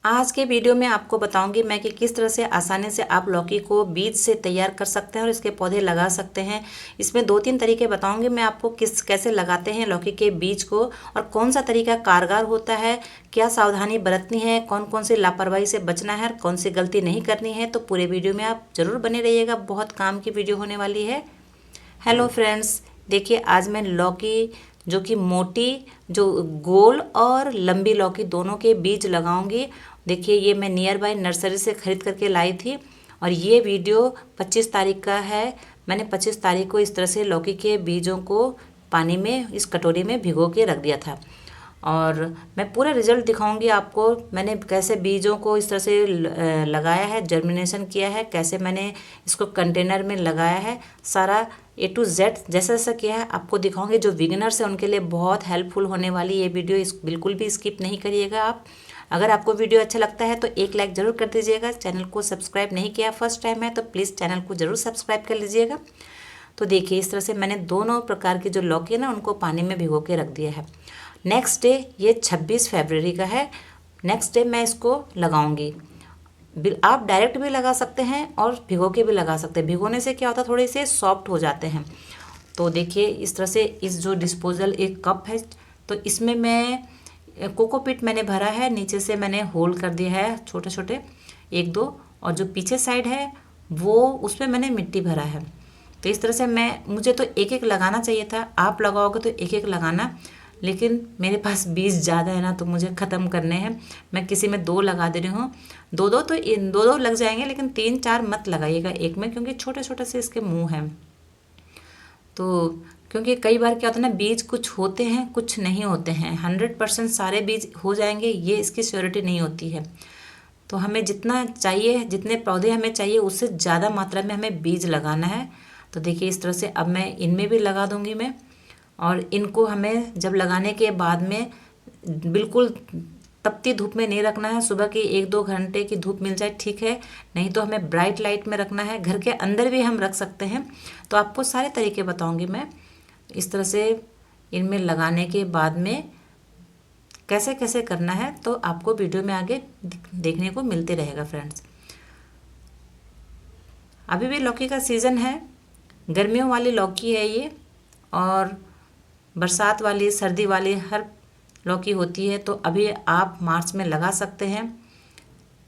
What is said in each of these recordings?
आज के वीडियो में आपको बताऊंगी मैं कि किस तरह से आसानी से आप लौकी को बीज से तैयार कर सकते हैं और इसके पौधे लगा सकते हैं। इसमें 2-3 तरीके बताऊंगी मैं आपको कैसे लगाते हैं लौकी के बीज को और कौन सा तरीका कारगर होता है, क्या सावधानी बरतनी है, कौन कौन सी लापरवाही से बचना है, कौन सी गलती नहीं करनी है। तो पूरे वीडियो में आप ज़रूर बने रहिएगा, बहुत काम की वीडियो होने वाली है। हेलो फ्रेंड्स, देखिए आज मैं लौकी जो कि मोटी, जो गोल और लंबी लौकी दोनों के बीज लगाऊंगी। देखिए ये मैं नियर बाय नर्सरी से ख़रीद करके लाई थी और ये वीडियो 25 तारीख का है। मैंने 25 तारीख को इस तरह से लौकी के बीजों को पानी में इस कटोरी में भिगो के रख दिया था और मैं पूरा रिजल्ट दिखाऊंगी आपको। मैंने कैसे बीजों को इस तरह से लगाया है, जर्मिनेशन किया है, कैसे मैंने इसको कंटेनर में लगाया है, सारा A to Z जैसा जैसा किया है आपको दिखाऊंगी। जो बिगिनर्स हैं उनके लिए बहुत हेल्पफुल होने वाली ये वीडियो, इस बिल्कुल भी स्किप नहीं करिएगा आप। अगर आपको वीडियो अच्छा लगता है तो एक लाइक ज़रूर कर दीजिएगा। चैनल को सब्सक्राइब नहीं किया फर्स्ट टाइम है तो प्लीज़ चैनल को ज़रूर सब्सक्राइब कर लीजिएगा। तो देखिए इस तरह से मैंने दोनों प्रकार की जो लौकी है ना उनको पानी में भिगो के रख दिया है। नेक्स्ट डे, ये 26 फरवरी का है, नेक्स्ट डे मैं इसको लगाऊंगी। आप डायरेक्ट भी लगा सकते हैं और भिगो के भी लगा सकते हैं। भिगोने से क्या होता है, थोड़े से सॉफ्ट हो जाते हैं। तो देखिए इस तरह से इस जो डिस्पोजल एक कप है तो इसमें मैं कोकोपीट मैंने भरा है, नीचे से मैंने होल कर दिया है छोटे छोटे 1-2, और जो पीछे साइड है वो उसमें मैंने मिट्टी भरा है। तो इस तरह से मुझे तो एक एक लगाना चाहिए था, आप लगाओगे तो एक एक लगाना, लेकिन मेरे पास बीज ज़्यादा है ना तो मुझे ख़त्म करने हैं। मैं किसी में 2 लगा दे रही हूँ, 2-2 तो 2-2 लग जाएंगे, लेकिन 3-4 मत लगाइएगा एक में, क्योंकि छोटे छोटे से इसके मुंह हैं। तो क्योंकि कई बार क्या होता है ना, बीज कुछ होते हैं कुछ नहीं होते हैं। 100% सारे बीज हो जाएंगे ये इसकी श्योरिटी नहीं होती है। तो हमें जितना चाहिए, जितने पौधे हमें चाहिए उससे ज़्यादा मात्रा में हमें बीज लगाना है। तो देखिए इस तरह से अब मैं इनमें भी लगा दूंगी मैं, और इनको हमें जब लगाने के बाद में बिल्कुल तपती धूप में नहीं रखना है। सुबह की 1-2 घंटे की धूप मिल जाए ठीक है, नहीं तो हमें ब्राइट लाइट में रखना है। घर के अंदर भी हम रख सकते हैं। तो आपको सारे तरीके बताऊंगी मैं इस तरह से इनमें लगाने के बाद में कैसे कैसे करना है। तो आपको वीडियो में आगे देखने को मिलते रहेगा फ्रेंड्स। अभी भी लौकी का सीज़न है, गर्मियों वाली लौकी है ये, और बरसात वाली, सर्दी वाली हर लौकी होती है। तो अभी आप मार्च में लगा सकते हैं,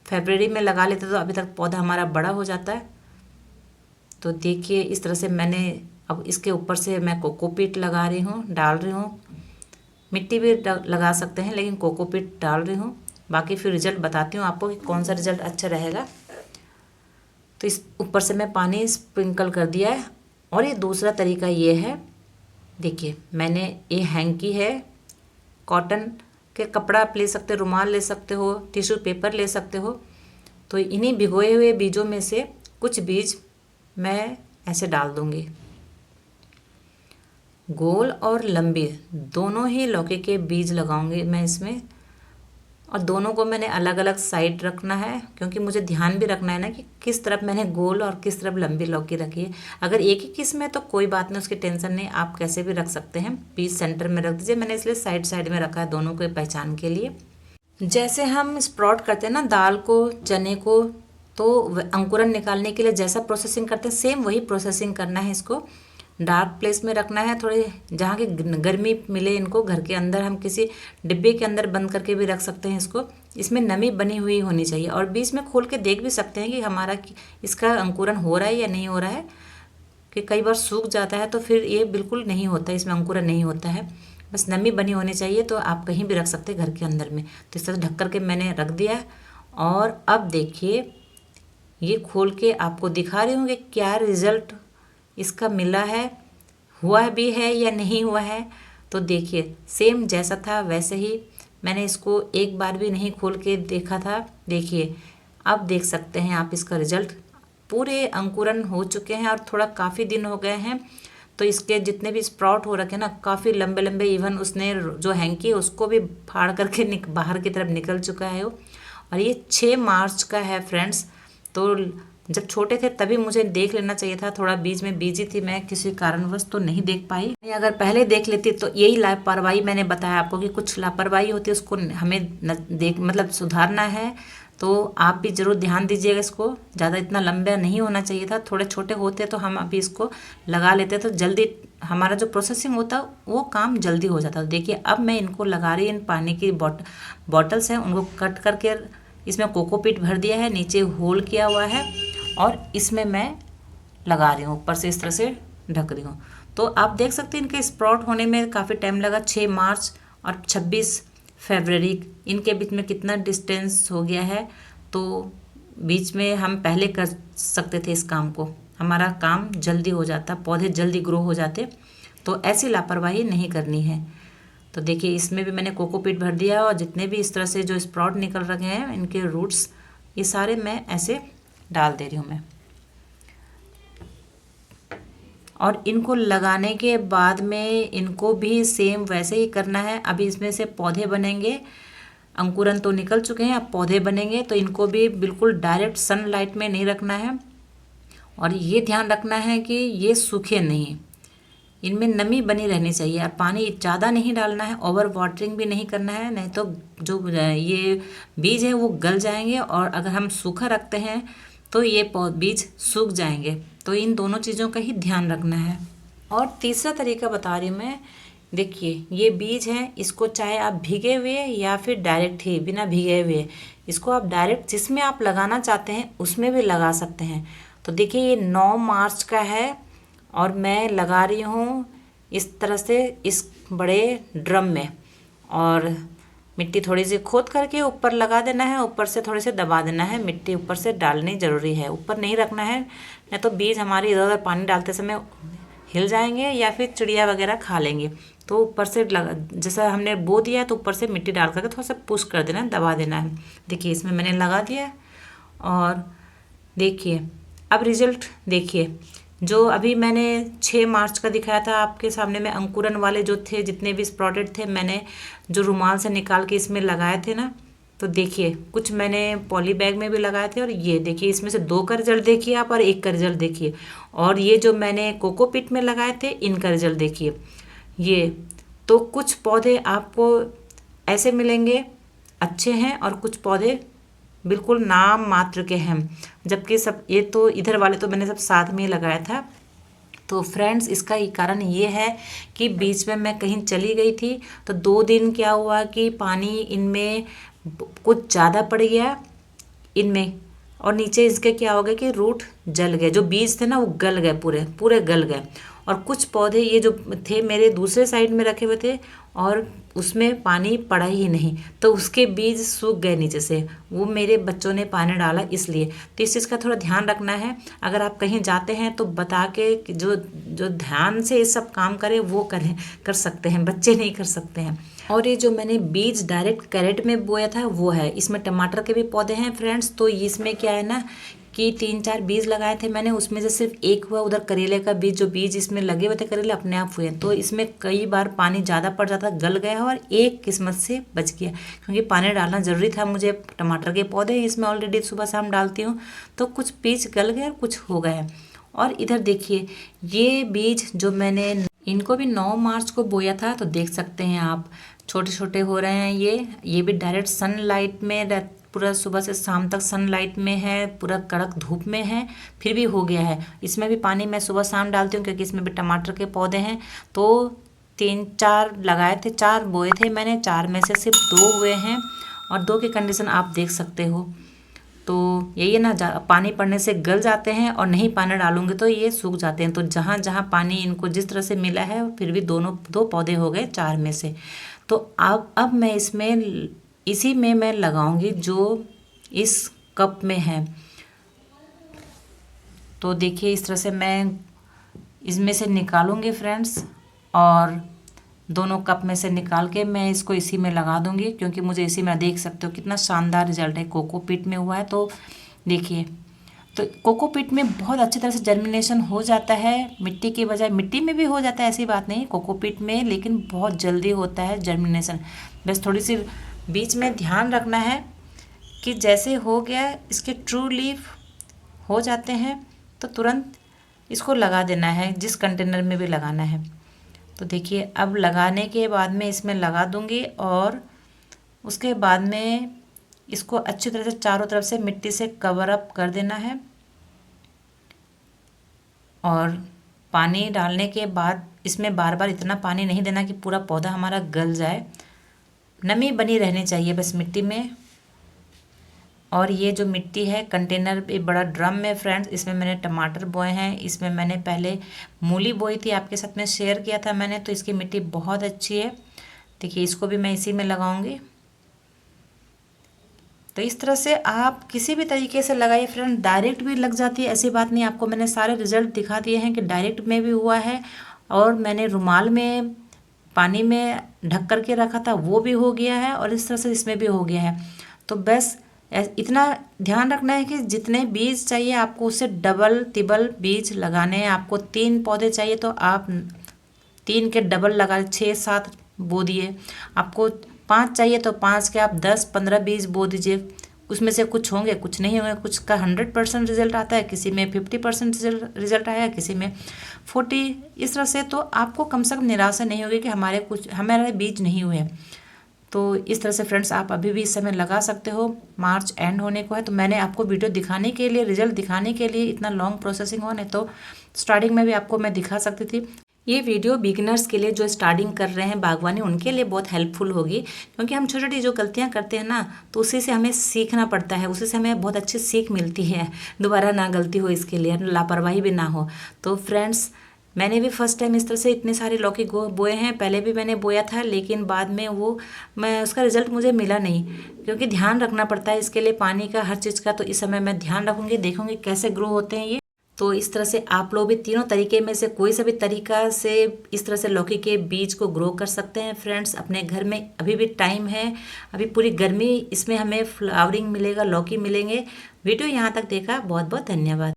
फरवरी में लगा लेते तो अभी तक पौधा हमारा बड़ा हो जाता है। तो देखिए इस तरह से मैंने अब इसके ऊपर से मैं कोकोपीट लगा रही हूँ, डाल रही हूँ। मिट्टी भी लगा सकते हैं लेकिन कोकोपीट डाल रही हूँ। बाकी फिर रिजल्ट बताती हूँ आपको कि कौन सा रिजल्ट अच्छा रहेगा। तो इस ऊपर से मैं पानी स्प्रिंकल कर दिया है। और ये दूसरा तरीका ये है, देखिए मैंने ये हैंकी है, कॉटन के कपड़ा आप ले सकते हो, रुमाल ले सकते हो, टिश्यू पेपर ले सकते हो। तो इन्हीं भिगोए हुए बीजों में से कुछ बीज मैं ऐसे डाल दूंगी। गोल और लंबी दोनों ही लौकी के बीज लगाऊंगी मैं इसमें, और दोनों को मैंने अलग अलग साइड रखना है, क्योंकि मुझे ध्यान भी रखना है ना कि किस तरफ मैंने गोल और किस तरफ लंबी लौकी रखी है। अगर एक ही किस्म है तो कोई बात नहीं, उसकी टेंशन नहीं, आप कैसे भी रख सकते हैं। बीज सेंटर में रख दीजिए, मैंने इसलिए साइड साइड में रखा है दोनों को पहचान के लिए। जैसे हम स्प्राउट करते हैं ना दाल को, चने को, तो अंकुरन निकालने के लिए जैसा प्रोसेसिंग करते हैं सेम वही प्रोसेसिंग करना है। इसको डार्क प्लेस में रखना है, थोड़े जहाँ की गर्मी मिले इनको। घर के अंदर हम किसी डिब्बे के अंदर बंद करके भी रख सकते हैं इसको। इसमें नमी बनी हुई होनी चाहिए, और बीच में खोल के देख भी सकते हैं कि हमारा इसका अंकुरन हो रहा है या नहीं हो रहा है। कि कई बार सूख जाता है तो फिर ये बिल्कुल नहीं होता, इसमें अंकुरन नहीं होता है। बस नमी बनी होनी चाहिए। तो आप कहीं भी रख सकते हैं घर के अंदर में। तो इस तरह ढक कर के मैंने रख दिया है। और अब देखिए ये खोल के आपको दिखा रही हूँ कि क्या रिज़ल्ट इसका मिला है, हुआ भी है या नहीं हुआ है। तो देखिए सेम जैसा था वैसे ही, मैंने इसको एक बार भी नहीं खोल के देखा था। देखिए अब देख सकते हैं आप इसका रिज़ल्ट, पूरे अंकुरन हो चुके हैं और थोड़ा काफ़ी दिन हो गए हैं। तो इसके जितने भी स्प्राउट हो रखे ना काफ़ी लंबे लंबे, इवन उसने जो हैंकी है उसको भी फाड़ करके बाहर की तरफ निकल चुका है वो। और ये 6 मार्च का है फ्रेंड्स। तो जब छोटे थे तभी मुझे देख लेना चाहिए था, थोड़ा बीज में बिजी थी मैं, किसी कारणवश तो नहीं देख पाई। अगर पहले देख लेती तो यही लापरवाही मैंने बताया आपको कि कुछ लापरवाही होती है, उसको हमें देख मतलब सुधारना है। तो आप भी ज़रूर ध्यान दीजिएगा इसको, ज़्यादा इतना लंबा नहीं होना चाहिए था, थोड़े छोटे होते तो हम अभी इसको लगा लेते तो जल्दी हमारा जो प्रोसेसिंग होता वो काम जल्दी हो जाता। देखिए अब मैं इनको लगा रही, इन पानी की बॉटल्स हैं उनको कट करके इसमें कोकोपीट भर दिया है, नीचे होल किया हुआ है और इसमें मैं लगा रही हूँ, ऊपर से इस तरह से ढक रही हूँ। तो आप देख सकते हैं इनके स्प्राउट होने में काफ़ी टाइम लगा, 6 मार्च और 26 फरवरी इनके बीच में कितना डिस्टेंस हो गया है। तो बीच में हम पहले कर सकते थे इस काम को, हमारा काम जल्दी हो जाता, पौधे जल्दी ग्रो हो जाते। तो ऐसी लापरवाही नहीं करनी है। तो देखिए इसमें भी मैंने कोकोपीट भर दिया और जितने भी इस तरह से जो स्प्राउट निकल रहे हैं इनके रूट्स, ये सारे मैं ऐसे डाल दे रही हूँ मैं। और इनको लगाने के बाद में इनको भी सेम वैसे ही करना है। अभी इसमें से पौधे बनेंगे, अंकुरन तो निकल चुके हैं, अब पौधे बनेंगे। तो इनको भी बिल्कुल डायरेक्ट सनलाइट में नहीं रखना है और ये ध्यान रखना है कि ये सूखे नहीं, इनमें नमी बनी रहनी चाहिए। और पानी ज़्यादा नहीं डालना है, ओवर वाटरिंग भी नहीं करना है, नहीं तो जो ये बीज है वो गल जाएंगे और अगर हम सूखा रखते हैं तो ये बीज सूख जाएंगे। तो इन दोनों चीज़ों का ही ध्यान रखना है। और तीसरा तरीका बता रही हूँ मैं, देखिए ये बीज हैं, इसको चाहे आप भीगे हुए या फिर डायरेक्ट ही बिना भीगे हुए, इसको आप डायरेक्ट जिसमें आप लगाना चाहते हैं उसमें भी लगा सकते हैं। तो देखिए ये 9 मार्च का है और मैं लगा रही हूँ इस तरह से इस बड़े ड्रम में, और मिट्टी थोड़ी सी खोद करके ऊपर लगा देना है, ऊपर से थोड़े से दबा देना है, मिट्टी ऊपर से डालनी ज़रूरी है, ऊपर नहीं रखना है, नहीं तो बीज हमारे इधर उधर पानी डालते समय हिल जाएंगे या फिर चिड़िया वगैरह खा लेंगे। तो ऊपर से लगा, जैसा हमने बो दिया तो ऊपर से मिट्टी डाल करके थोड़ा सा पुश कर देना है, दबा देना है। देखिए इसमें मैंने लगा दिया और देखिए अब रिजल्ट देखिए, जो अभी मैंने 6 मार्च का दिखाया था आपके सामने में, अंकुरन वाले जो थे जितने भी स्प्रॉटेड थे मैंने जो रुमाल से निकाल के इसमें लगाए थे ना, तो देखिए कुछ मैंने पॉली बैग में भी लगाए थे और ये देखिए इसमें से 2 का रिजल्ट देखिए आप और 1 का रिजल्ट देखिए। और ये जो मैंने कोकोपीट में लगाए थे इनका रिजल्ट देखिए। ये तो कुछ पौधे आपको ऐसे मिलेंगे अच्छे हैं और कुछ पौधे बिल्कुल नाम मात्र के हैं, जबकि सब ये तो इधर वाले तो मैंने सब साथ में ही लगाया था। तो फ्रेंड्स इसका कारण ये है कि बीच में मैं कहीं चली गई थी तो 2 दिन क्या हुआ कि पानी इनमें कुछ ज़्यादा पड़ गया इनमें, और नीचे इसके क्या हो गया कि रूट जल गए, जो बीज थे ना वो गल गए, पूरे पूरे गल गए। और कुछ पौधे ये जो थे मेरे दूसरे साइड में रखे हुए थे और उसमें पानी पड़ा ही नहीं, तो उसके बीज सूख गए नीचे से, वो मेरे बच्चों ने पानी डाला इसलिए। तो इस चीज़ का थोड़ा ध्यान रखना है, अगर आप कहीं जाते हैं तो बता के जो जो ध्यान से ये सब काम करें वो कर सकते हैं, बच्चे नहीं कर सकते हैं। और ये जो मैंने बीज डायरेक्ट कैरेट में बोया था वो है, इसमें टमाटर के भी पौधे हैं फ्रेंड्स। तो इसमें क्या है ना कि 3-4 बीज लगाए थे मैंने, उसमें से सिर्फ एक हुआ, उधर करेले का बीज, जो बीज इसमें लगे हुए थे करेले अपने आप हुए। तो इसमें कई बार पानी ज़्यादा पड़ जाता, गल गया और एक किस्मत से बच गया, क्योंकि पानी डालना ज़रूरी था मुझे। टमाटर के पौधे इसमें ऑलरेडी सुबह शाम डालती हूँ, तो कुछ बीज गल गए और कुछ हो गए। और इधर देखिए ये बीज जो मैंने इनको भी 9 मार्च को बोया था, तो देख सकते हैं आप छोटे छोटे हो रहे हैं। ये भी डायरेक्ट सनलाइट में पूरा सुबह से शाम तक सनलाइट में है, पूरा कड़क धूप में है, फिर भी हो गया है। इसमें भी पानी मैं सुबह शाम डालती हूँ क्योंकि इसमें भी टमाटर के पौधे हैं। तो 3-4 लगाए थे, 4 बोए थे मैंने, 4 में से सिर्फ 2 हुए हैं और 2 की कंडीशन आप देख सकते हो। तो यही है ना, पानी पड़ने से गल जाते हैं और नहीं पानी डालूंगे तो ये सूख जाते हैं। तो जहाँ जहाँ पानी इनको जिस तरह से मिला है, फिर भी 2 पौधे हो गए 4 में से। तो अब मैं इसमें इसी में मैं लगाऊंगी जो इस कप में है। तो देखिए इस तरह से मैं इसमें से निकालूंगी फ्रेंड्स, और दोनों कप में से निकाल के मैं इसको इसी में लगा दूंगी, क्योंकि मुझे इसी में, देख सकते हो कितना शानदार रिजल्ट है, कोकोपीट में हुआ है। तो देखिए, तो कोकोपीट में बहुत अच्छी तरह से जर्मिनेशन हो जाता है, मिट्टी की बजाय मिट्टी में भी हो जाता है, ऐसी बात नहीं कोकोपीट में, लेकिन बहुत जल्दी होता है जर्मिनेशन। बस थोड़ी सी बीच में ध्यान रखना है कि जैसे हो गया इसके ट्रू लीफ हो जाते हैं तो तुरंत इसको लगा देना है, जिस कंटेनर में भी लगाना है। तो देखिए अब लगाने के बाद में इसमें लगा दूंगी और उसके बाद में इसको अच्छी तरह से चारों तरफ से मिट्टी से कवर अप कर देना है। और पानी डालने के बाद इसमें बार बार इतना पानी नहीं देना कि पूरा पौधा हमारा गल जाए, नमी बनी रहनी चाहिए बस मिट्टी में। और ये जो मिट्टी है कंटेनर एक बड़ा ड्रम में फ्रेंड्स, इसमें मैंने टमाटर बोए हैं, इसमें मैंने पहले मूली बोई थी, आपके साथ में शेयर किया था मैंने, तो इसकी मिट्टी बहुत अच्छी है। देखिए इसको भी मैं इसी में लगाऊंगी। तो इस तरह से आप किसी भी तरीके से लगाइए फ्रेंड, डायरेक्ट भी लग जाती है ऐसी बात नहीं। आपको मैंने सारे रिजल्ट दिखा दिए हैं कि डायरेक्ट में भी हुआ है, और मैंने रुमाल में पानी में ढक करके रखा था वो भी हो गया है, और इस तरह से इसमें भी हो गया है। तो बस इतना ध्यान रखना है कि जितने बीज चाहिए आपको उससे डबल तिबल बीज लगाने हैं। आपको 3 पौधे चाहिए तो आप 3 के डबल लगा 6-7 बो दिए। आपको 5 चाहिए तो 5 के आप 10-15 बीज बो दीजिए। उसमें से कुछ होंगे, कुछ नहीं होंगे, कुछ का 100% रिजल्ट आता है, किसी में 50% रिजल्ट आया, किसी में 40। इस तरह से तो आपको कम से कम निराशा नहीं होगी कि हमारे बीज नहीं हुए। तो इस तरह से फ्रेंड्स आप अभी भी इस समय लगा सकते हो। मार्च एंड होने को है, तो मैंने आपको वीडियो दिखाने के लिए, रिजल्ट दिखाने के लिए इतना लॉन्ग प्रोसेसिंग हो, नहीं तो स्टार्टिंग में भी आपको मैं दिखा सकती थी। ये वीडियो बिगिनर्स के लिए जो स्टार्टिंग कर रहे हैं बागवानी, उनके लिए बहुत हेल्पफुल होगी, क्योंकि हम छोटी छोटी जो गलतियां करते हैं ना, तो उसी से हमें सीखना पड़ता है, उसी से हमें बहुत अच्छी सीख मिलती है, दोबारा ना गलती हो, इसके लिए लापरवाही भी ना हो। तो फ्रेंड्स मैंने भी फर्स्ट टाइम इस तरह से इतने सारे लौकी बोए हैं। पहले भी मैंने बोया था, लेकिन बाद में मैं उसका रिजल्ट मुझे मिला नहीं, क्योंकि ध्यान रखना पड़ता है इसके लिए पानी का, हर चीज़ का। तो इस समय मैं ध्यान रखूँगी, देखूँगी कैसे ग्रो होते हैं ये। तो इस तरह से आप लोग भी तीनों तरीके में से कोई सा भी तरीका से इस तरह से लौकी के बीज को ग्रो कर सकते हैं फ्रेंड्स अपने घर में। अभी भी टाइम है, अभी पूरी गर्मी इसमें हमें फ्लावरिंग मिलेगा, लौकी मिलेंगे। वीडियो यहाँ तक देखा बहुत बहुत धन्यवाद।